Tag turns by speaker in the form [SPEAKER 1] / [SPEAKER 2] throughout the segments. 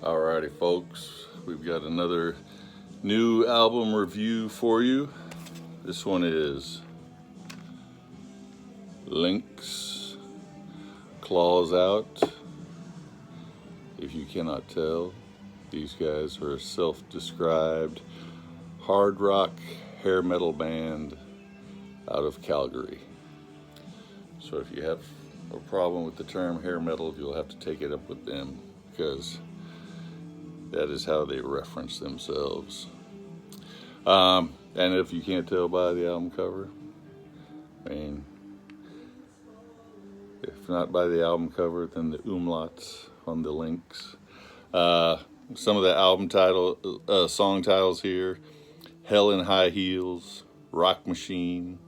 [SPEAKER 1] Alrighty, folks, we've got another new album review for you. This one is Lynx, Claws Out. If you cannot tell, these guys are a self-described hard rock hair metal band out of Calgary. So if you have a problem with the term hair metal, you'll have to take it up with them, because that is how they reference themselves. And if you can't tell by the album cover, I mean, if not by the album cover, then the umlauts on the Lynx. Some of the album song titles here: Hell in High Heels, Rock Machine,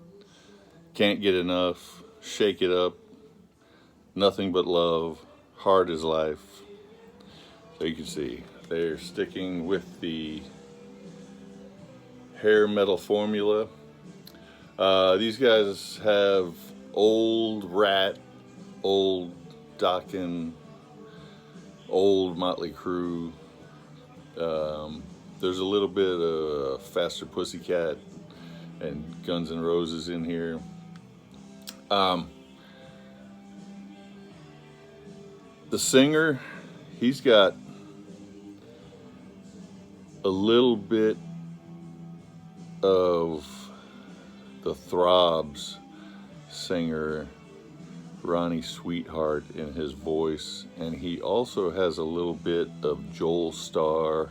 [SPEAKER 1] Can't Get Enough, Shake It Up, Nothing But Love, Hard as Life. So you can see they're sticking with the hair metal formula. These guys have old Rat, old Dokken, old Motley Crue. There's a little bit of Faster Pussycat and Guns N' Roses in here. The singer, he's got a little bit of the Throbs singer Ronnie Sweetheart in his voice, and he also has a little bit of Joel Starr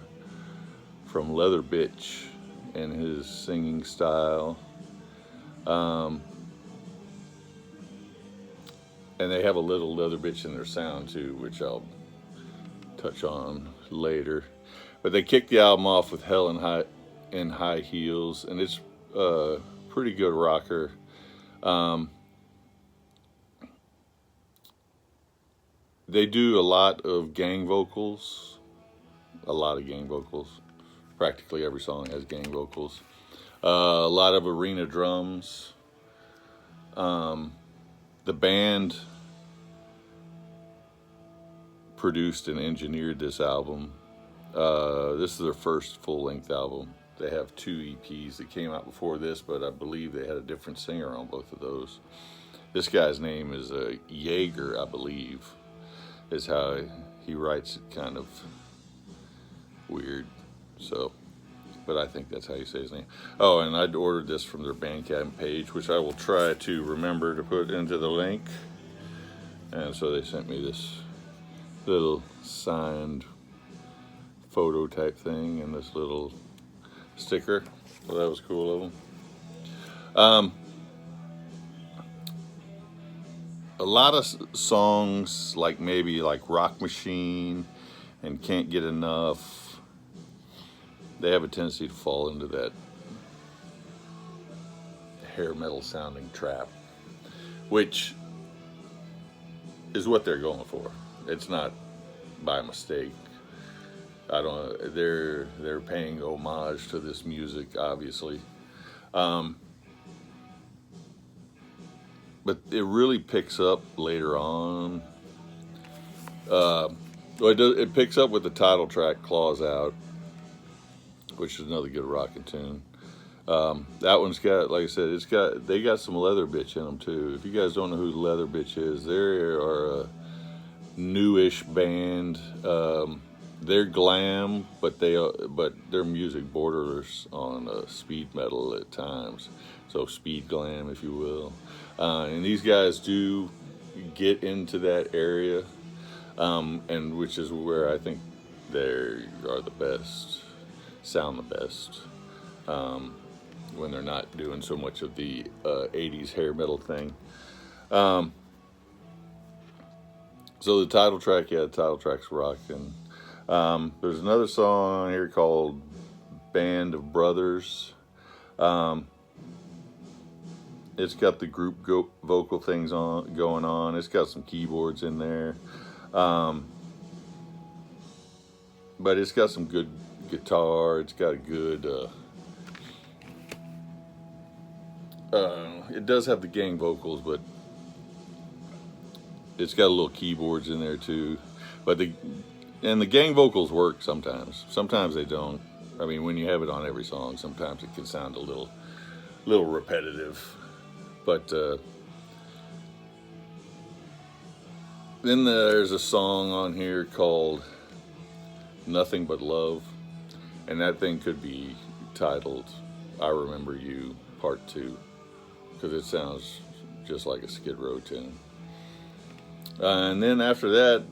[SPEAKER 1] from Leather Bitch in his singing style. And they have a little Leather Bitch in their sound too, which I'll touch on later. But they kicked the album off with Hell in High Heels, and it's a pretty good rocker. They do a lot of gang vocals, Practically every song has gang vocals. A lot of arena drums. The band produced and engineered this album. This is their first full-length album. They have 2 EPs that came out before this, but I believe they had a different singer on both of those. This guy's name is Jaeger, I believe, is how he writes it, kind of weird. So, but I think that's how you say his name. Oh, and I'd ordered this from their Bandcamp page, which I will try to remember to put into the link. And so they sent me this little signed photo type thing and this little sticker. So that was cool of them. A lot of songs, like maybe like Rock Machine and Can't Get Enough, they have a tendency to fall into that hair metal sounding trap, which is what they're going for. It's not by mistake. They're paying homage to this music, obviously. But it really picks up later on. It picks up with the title track, Claws Out, which is another good rockin' tune. That one's got, like I said, they got some Leather Bitch in them too. If you guys don't know who Leather Bitch is, they are a newish band. They're glam, but their music borders on speed metal at times. So speed glam, if you will. And these guys do get into that area, and which is where I think they are the best, sound the best, when they're not doing so much of the 80s hair metal thing. So the title track's rocking. There's another song on here called Band of Brothers. It's got the group vocal things going on. It's got some keyboards in there. But it's got some good guitar. It's got a good... it does have the gang vocals, but it's got a little keyboards in there too. But And the gang vocals work sometimes. Sometimes they don't. I mean, when you have it on every song, sometimes it can sound a little repetitive. But then there's a song on here called "Nothing But Love," and that thing could be titled "I Remember You Part 2" because it sounds just like a Skid Row tune. And then after that,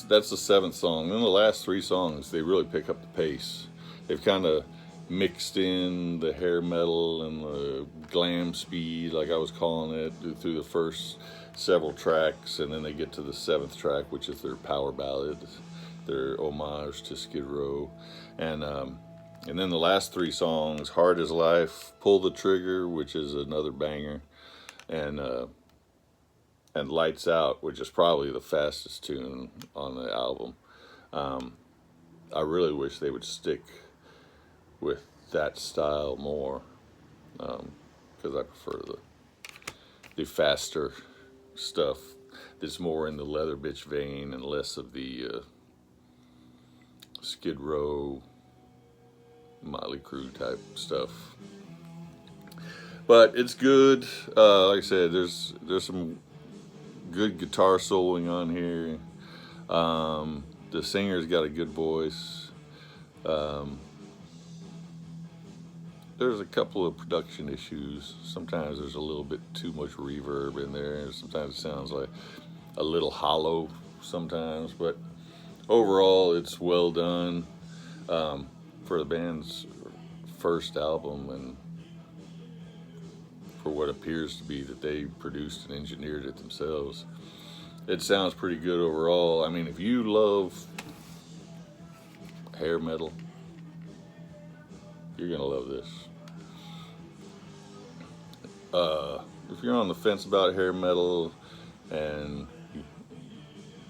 [SPEAKER 1] that's the seventh song. Then the last three songs, they really pick up the pace. They've kind of mixed in the hair metal and the glam speed, like I was calling it, through the first several tracks, and then they get to the seventh track, which is their power ballad, their homage to Skid Row, and then the last three songs, "Hard as Life," "Pull the Trigger," which is another banger, and "Lights Out," which is probably the fastest tune on the album. I really wish they would stick with that style more, because I prefer the faster stuff that's more in the leather bitch vein and less of the Skid Row, Motley Crue type stuff. But it's good. Like I said, there's some good guitar soloing on here. The singer's got a good voice. There's a couple of production issues. Sometimes there's a little bit too much reverb in there. Sometimes it sounds like a little hollow sometimes, but overall it's well done for the band's first album, and for what appears to be that they produced and engineered it themselves. It sounds pretty good overall. I mean, if you love hair metal, you're gonna love this. If you're on the fence about hair metal and you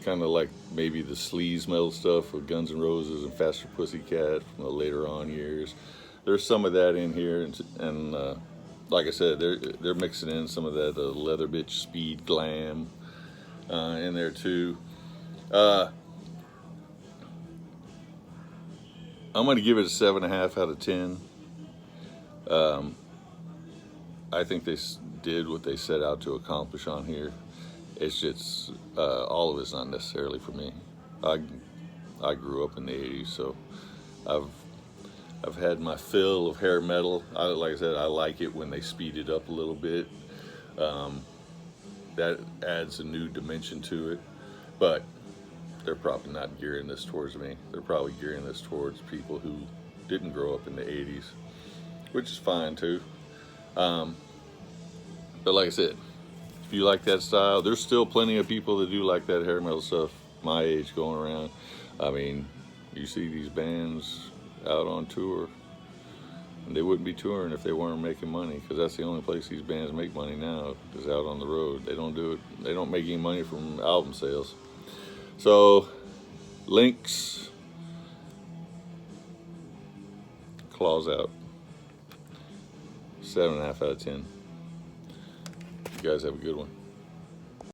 [SPEAKER 1] kind of like maybe the sleaze metal stuff with Guns N' Roses and Faster Pussycat from the later on years, there's some of that in here, and like I said, they're mixing in some of that leather bitch speed glam in there too. I'm going to give it a 7.5 out of 10. I think they did what they set out to accomplish on here. It's just all of it's not necessarily for me. I grew up in the 80s, so I've had my fill of hair metal. Like I said, I like it when they speed it up a little bit. That adds a new dimension to it. But they're probably not gearing this towards me. They're probably gearing this towards people who didn't grow up in the 80s, which is fine too. But like I said, if you like that style, there's still plenty of people that do like that hair metal stuff my age going around. I mean, you see these bands out on tour, and they wouldn't be touring if they weren't making money, because that's the only place these bands make money now, is out on the road. They don't make any money from album sales. So Lynx, Claws Out, 7.5 out of 10. You guys have a good one.